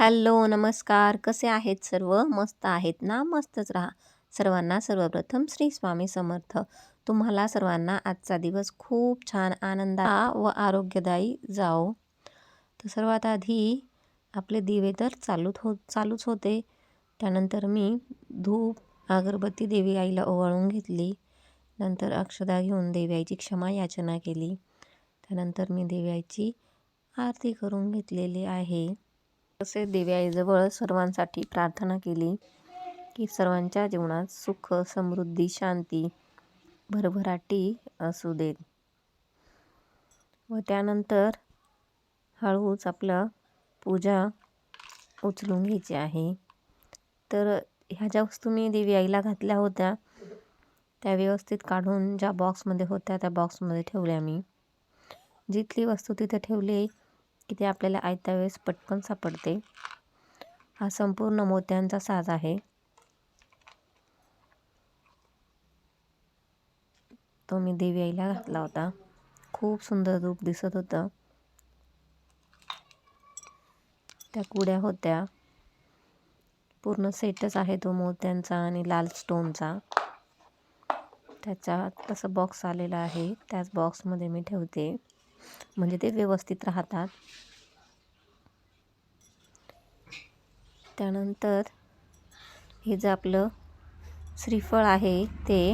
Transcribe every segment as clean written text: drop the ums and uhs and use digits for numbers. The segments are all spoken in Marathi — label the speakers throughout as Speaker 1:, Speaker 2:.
Speaker 1: हॅलो, नमस्कार. कसे आहेत सर्व? मस्त आहेत ना? मस्तच राहा. सर्वांना सर्वप्रथम श्री स्वामी समर्थ. तुम्हाला सर्वांना आजचा दिवस खूप छान आनंदा व आरोग्यदायी जाओ. तर सर्वात आधी आपले दिवे तर चालूच होते. त्यानंतर मी धूप, अगरबत्ती देवी आईला ओवाळून घेतली. नंतर अक्षदा घेऊन देवी आईची क्षमा याचना केली. त्यानंतर मी देवी आईची आरती करून घेतलेली आहे. तसेच देवी आईजवळ सर्वांसाठी प्रार्थना केली की सर्वांच्या जीवनात सुख, समृद्धी, शांती, भरभराटी असू देत. व त्यानंतर हळूच आपलं पूजा उचलून घ्यायची आहे. तर ह्या ज्या वस्तू मी देवी आईला घातल्या होत्या त्या व्यवस्थित काढून ज्या बॉक्समध्ये होत्या त्या बॉक्समध्ये ठेवल्या मी. जिथली वस्तू तिथे ठेवली की ते आपल्याला आयत्या वेळेस पटकन सापडते. हा संपूर्ण मोत्यांचा साज आहे. तो मी देवी आईला घातला होता. खूप सुंदर रूप दिसत होतं. त्या कुड्या होत्या. पूर्ण सेटच आहे तो मोत्यांचा आणि लाल स्टोनचा. त्याचा तसं बॉक्स आलेला आहे. त्याच बॉक्समध्ये मी ठेवते म्हणजे ते व्यवस्थित राहतात. त्यानंतर हे जे आपलं श्रीफळ आहे ते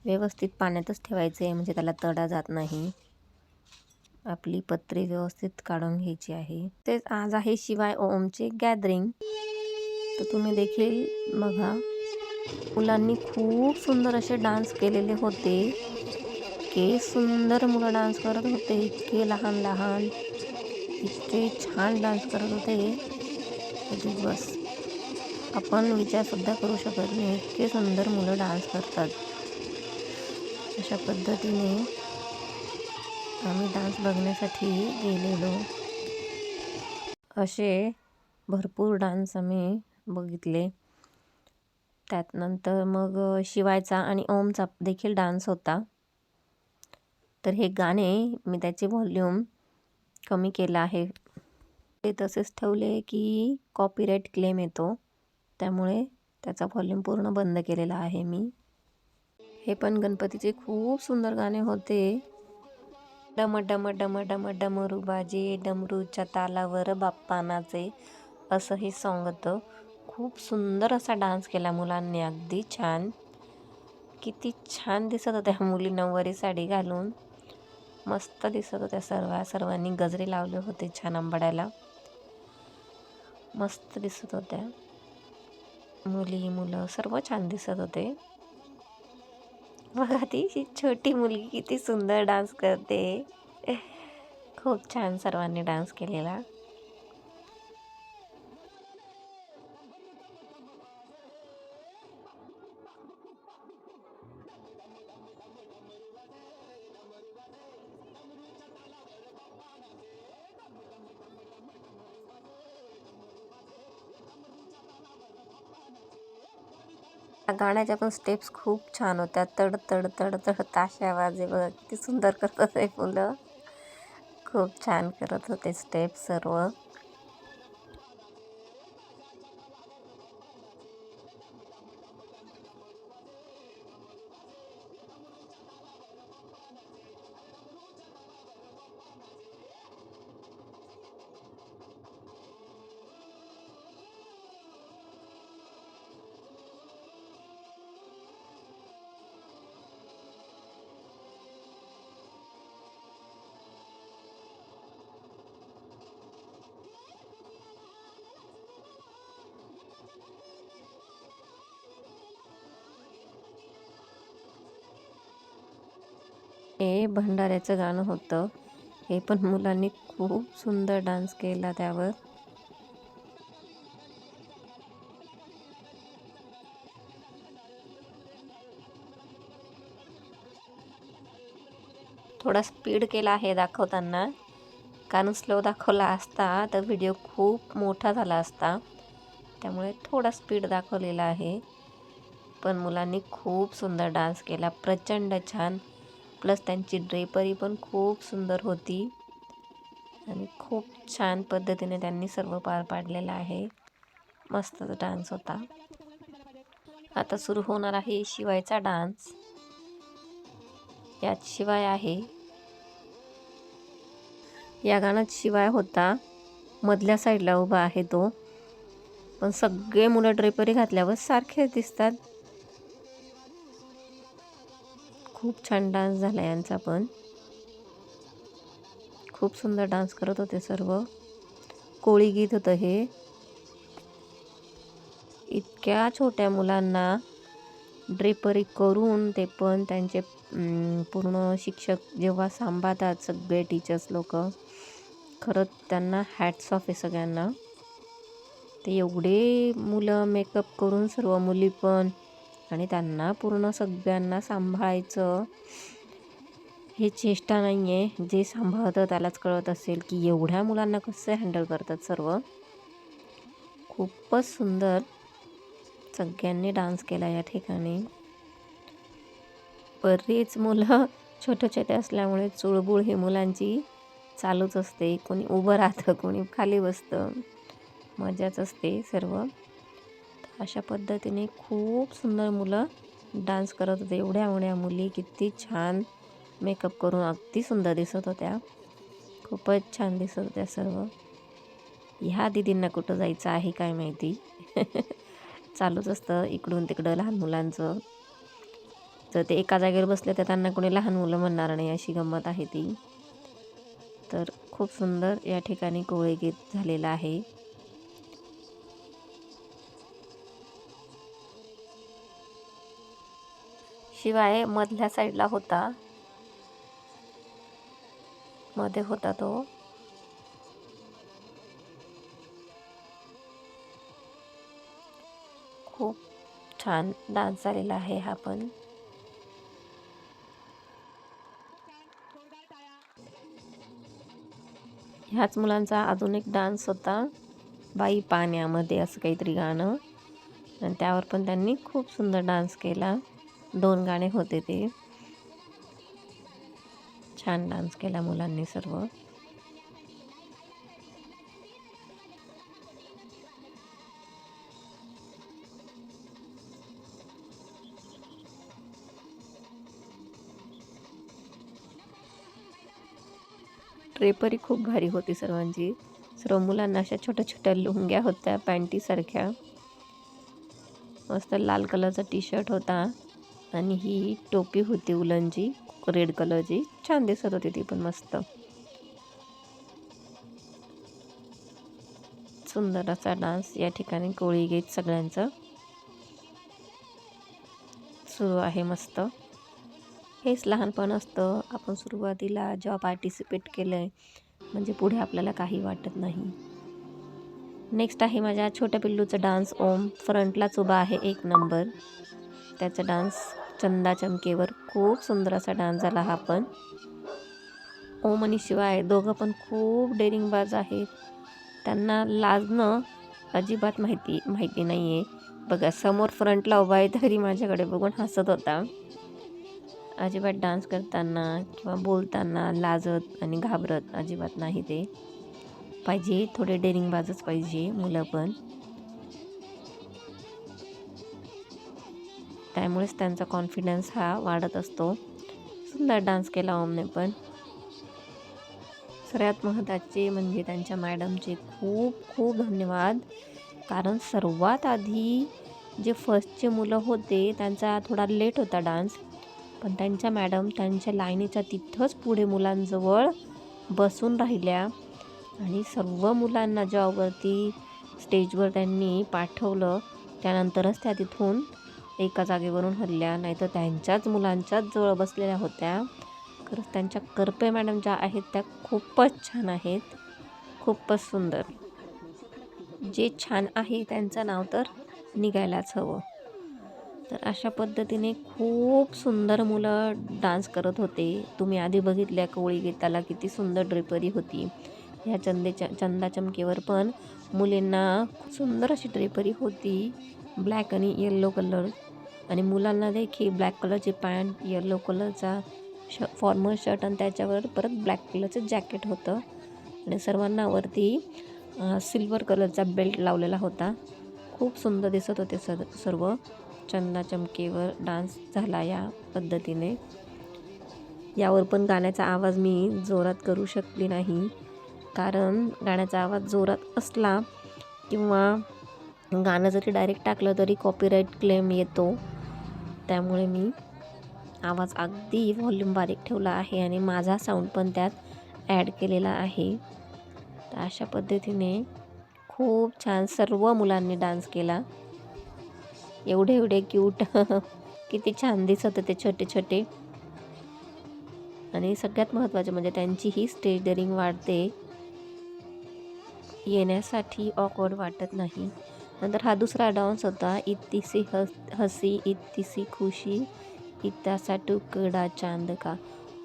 Speaker 1: व्यवस्थित पाण्यातच ठेवायचे म्हणजे त्याला तडा जात नाही. आपली पत्री व्यवस्थित काढून घ्यायची आहे. तेच आज आहे शिवाय ओमचे गॅदरिंग. तर तुम्ही देखील बघा, मुलांनी खूप सुंदर असे डान्स केलेले होते. इतके सुंदर मुलं डान्स करत होते, इतके लहान लहान, इतके छान डान्स करत होते की बस आपण विचारसुद्धा करू शकत नाही, इतके सुंदर मुलं डान्स करतात. अशा पद्धतीने आम्ही डान्स बघण्यासाठी गेलेलो. असे भरपूर डान्स आम्ही बघितले. त्यानंतर मग शिवायचा आणि ओमचा देखील डान्स होता. तर हे गाणे मी त्याचे व्हॉल्यूम कमी केला आहे. ते तसेच ठेवले की कॉपीराईट क्लेम येतो, त्यामुळे त्याचा व्हॉल्यूम पूर्ण बंद केलेला आहे मी. हे पण गणपतीचे खूप सुंदर गाणे होते. डम डम डम डम डमरू बाजे, डमरूच्या तालावर बाप्पा नाचे, असं हे सॉन्ग होतं. खूप सुंदर असा डान्स केला मुलांनी, अगदी छान. किती छान दिसत होत्या मुली नऊवारी साडी घालून, मस्त दिसत होत्या. सर्वांनी गजरे लावले होते छान आंबाड्याला, मस्त दिसत होत्या. मुली मुलं सर्व छान दिसत होते. बघा ती छोटी मुलगी किती सुंदर डान्स करते. खूप छान सर्वांनी डान्स केलेला. गाण्याच्या पण स्टेप्स खूप छान होत्या. तड तड तड तड ताशा वाजे, बघा किती सुंदर करत होते मुलं. खूप छान करत होते स्टेप सर्व. हे भंडाऱ्याचं गाणं होतं. हे पण मुलांनी खूप सुंदर डान्स केला त्यावर. थोडा स्पीड केला आहे दाखवताना, कारण स्लो दाखवला असता तर व्हिडिओ खूप मोठा झाला असता, त्यामुळे थोडा स्पीड दाखवलेला आहे. पण मुलांनी खूप सुंदर डान्स केला, प्रचंड छान. प्लस त्यांची ड्रेपरी पण खूप सुंदर होती. आणि खूप छान पद्धतीने त्यांनी सर्व पार पाडलेलं आहे. मस्तच डान्स होता. आता सुरू होणार आहे शिवायचा डान्स. यात शिवाय आहे. या गाण्यात शिवाय होता. मधल्या साईडला उभा आहे तो. पण सगळे मुलं ड्रेपरी घातल्यावर सारखेच दिसतात. खूप छान डान्स झाला यांचा पण. खूप सुंदर डान्स करत होते सर्व. कोळी गीत होतं हे. इतक्या छोट्या मुलांना ड्रेपरी करून ते पण त्यांचे पूर्ण शिक्षक जेव्हा सांभाळतात सगळे टीचर्स लोक, खरंच त्यांना हॅट्स ऑफ आहे सगळ्यांना. ते एवढे मुलं मेकअप करून सर्व मुली पण, आणि त्यांना पूर्ण सगळ्यांना सांभाळायचं हे चेष्टा नाही आहे. जे सांभाळतं त्यालाच कळत असेल की एवढ्या मुलांना कसं हँडल करतात सर्व. खूपच सुंदर सगळ्यांनी डान्स केला या ठिकाणी. बरीच मुलं छोटे छोटे असल्यामुळे चुळबुळ ही मुलांची चालूच असते. कोणी उभं राहतं, कोणी खाली बसतं. मजाच असते सर्व. अशा पद्धतीने खूप सुंदर मुलं डान्स करत होते. एवढ्या मुली किती छान मेकअप करून अगदी सुंदर दिसत होत्या. खूपच छान दिसत होत्या सर्व. ह्या दीदींना कुठं जायचं आहे काय माहिती. चालूच असतं इकडून तिकडं लहान मुलांचं. तर ते एका जागेवर बसले तर त्यांना कोणी लहान मुलं म्हणणार नाही, अशी गंमत आहे ती. तर खूप सुंदर या ठिकाणी कोळी गीत झालेलं आहे. शिवाय मधल्या साईडला होता. मध्ये होता तो. खूप छान डान्स झालेला आहे हा पण. ह्याच मुलांचा अजून एक डान्स होता, बाई पाण्यामध्ये असं काहीतरी गाणं, आणि त्यावर पण त्यांनी खूप सुंदर डान्स केला. 2 गाणे होते ते. छान डान्स केला मुलांनी सर्व. ड्रेपरी खूप भारी होती सर्वांची. सर्व मुलांना अशा छोट्या छोट्या लुंग्या होत्या पॅन्टीसारख्या. मस्त लाल कलरचा टी शर्ट होता आणि ही टोपी होती उलनची रेड कलरची. छान दिसत होती ती पण मस्त. सुंदर असा डान्स या ठिकाणी कोळी गीत सगळ्यांचं सुरू आहे मस्त. हेच लहानपण असतं. आपण सुरुवातीला जेव्हा पार्टिसिपेट केलं आहे म्हणजे पुढे आपल्याला काही वाटत नाही. नेक्स्ट आहे माझ्या छोट्या पिल्लूचा डान्स. ओम फ्रंटलाच उभा आहे 1 नंबर. त्याचा डान्स चंदा चमकेवर खूप सुंदर असा डान्स झाला हा पण. ओम आणि शिवाय दोघं पण खूप डेअरिंगबाज आहेत. त्यांना लाजणं अजिबात माहिती नाही आहे. बघा समोर फ्रंटला उभा आहे तरी माझ्याकडे बघून हसत होता. अजिबात डान्स करताना किंवा बोलताना लाजत आणि घाबरत अजिबात नाही ते. पाहिजे थोडे डेअरिंगबाजच पाहिजे मुलं पण. त्यामुळेच त्यांचा कॉन्फिडन्स हा वाढत असतो. सुंदर डान्स केला ओमने पण. सगळ्यात महत्त्वाचे म्हणजे त्यांच्या मॅडमचे खूप खूप धन्यवाद. कारण सर्वात आधी जे फर्स्टचे मुलं होते त्यांचा थोडा लेट होता डान्स, पण त्यांच्या मॅडम त्यांच्या लाईनीच्या तिथंच पुढे मुलांजवळ बसून राहिल्या आणि सर्व मुलांना जॉबवरती स्टेजवर त्यांनी पाठवलं. त्यानंतरच त्या तिथून एका जागेवरून हलल्या, नाहीतर त्यांच्याच मुलांच्याच जवळ बसलेल्या होत्या. खरंच त्यांच्या करपे मॅडम ज्या आहेत त्या खूपच छान आहेत. खूपच सुंदर. जे छान आहे त्यांचं नाव तर निघायलाच हवं. तर अशा पद्धतीने खूप सुंदर मुलं डान्स करत होते. तुम्ही आधी बघितल्या कोळी गीताला किती सुंदर ड्रेपरी होती. ह्या चंदा चमकेवर पण मुलींना सुंदर अशी ड्रेपरी होती. ब्लॅक आणि येल्लो कलर, आणि मुलांना देखील ब्लॅक कलरची पॅन्ट, येल्लो कलरचा फॉर्मल शर्ट आणि त्याच्यावर परत ब्लॅक कलरचं जॅकेट होतं. आणि सर्वांना वरती सिल्वर कलरचा बेल्ट लावलेला होता. खूप सुंदर दिसत होते सर्व. चंदाचमकेवर डान्स झाला या पद्धतीने. यावर पण गाण्याचा आवाज मी जोरात करू शकली नाही, कारण गाण्याचा आवाज जोरात असला किंवा गाणं जरी डायरेक्ट टाकलं तरी कॉपीराईट क्लेम येतो. त्यामुळे मी आवाज अगदी व्हॉल्यूम बारीक ठेवला आहे आणि माझा साऊंड पण त्यात ॲड केलेला आहे. तर अशा पद्धतीने खूप छान सर्व मुलांनी डान्स केला. एवढे एवढे क्यूट किती छान दिसत होते छोटे छोटे. आणि सगळ्यात महत्त्वाचे म्हणजे त्यांची ही स्टेज डेअरिंग वाढते, येण्यासाठी ऑकवर्ड वाटत नाही. नंतर हा दुसरा डान्स होता, इत्ती सी हसी इत्ती सी खुशी इत्तासा तुकडा चांद का.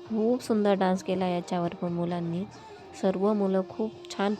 Speaker 1: खूप सुंदर डान्स केला याच्यावर पण मुलांनी. सर्व मुलं खूप छान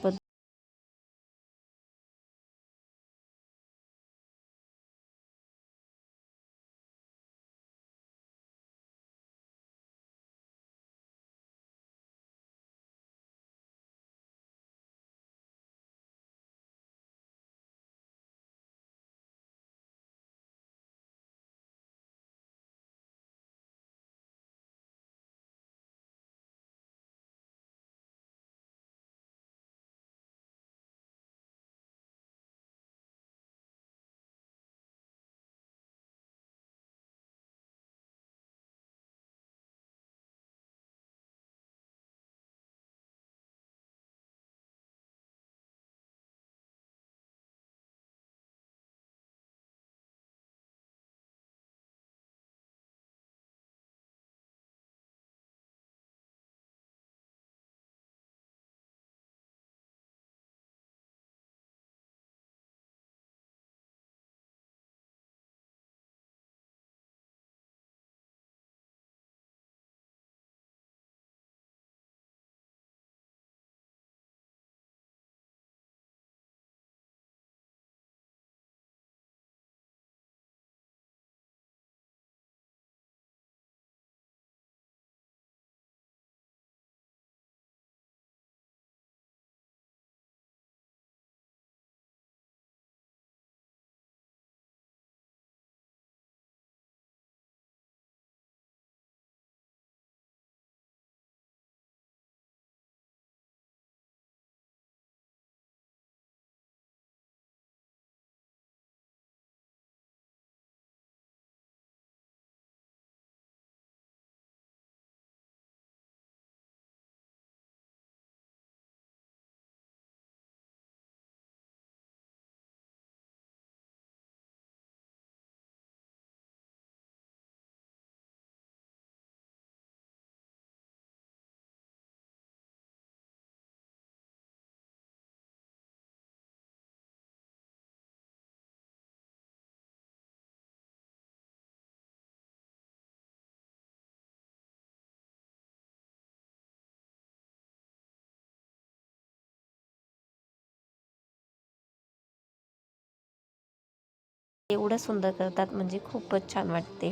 Speaker 1: एवढं सुंदर करतात म्हणजे खूपच छान वाटते.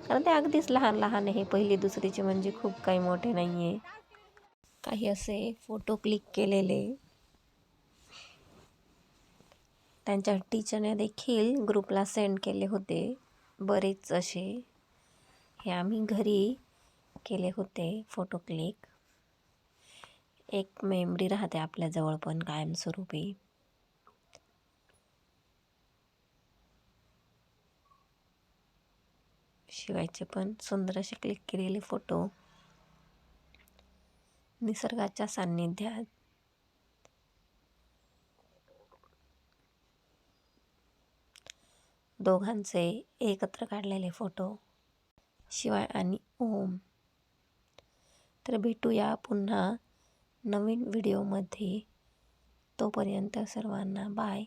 Speaker 1: कारण ते अगदीच लहान लहान आहे, पहिली दुसरीचे म्हणजे खूप काही मोठे नाही आहे. काही असे फोटो क्लिक केलेले त्यांच्या टीचरने देखील ग्रुपला सेंड केले होते. बरेच असे हे आम्ही घरी केले होते फोटो क्लिक. एक मेमरी राहते आपल्याजवळ पण कायमस्वरूपी. शिवायचे पण सुंदर असे क्लिक केलेले फोटो निसर्गाच्या सान्निध्यात. दोघांचे एकत्र काढलेले फोटो, शिवाय आणि ओम. तर भेटूया पुन्हा नवीन व्हिडिओमध्ये. तोपर्यंत सर्वांना बाय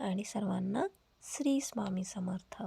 Speaker 1: आणि सर्वांना श्री स्वामी समर्थ.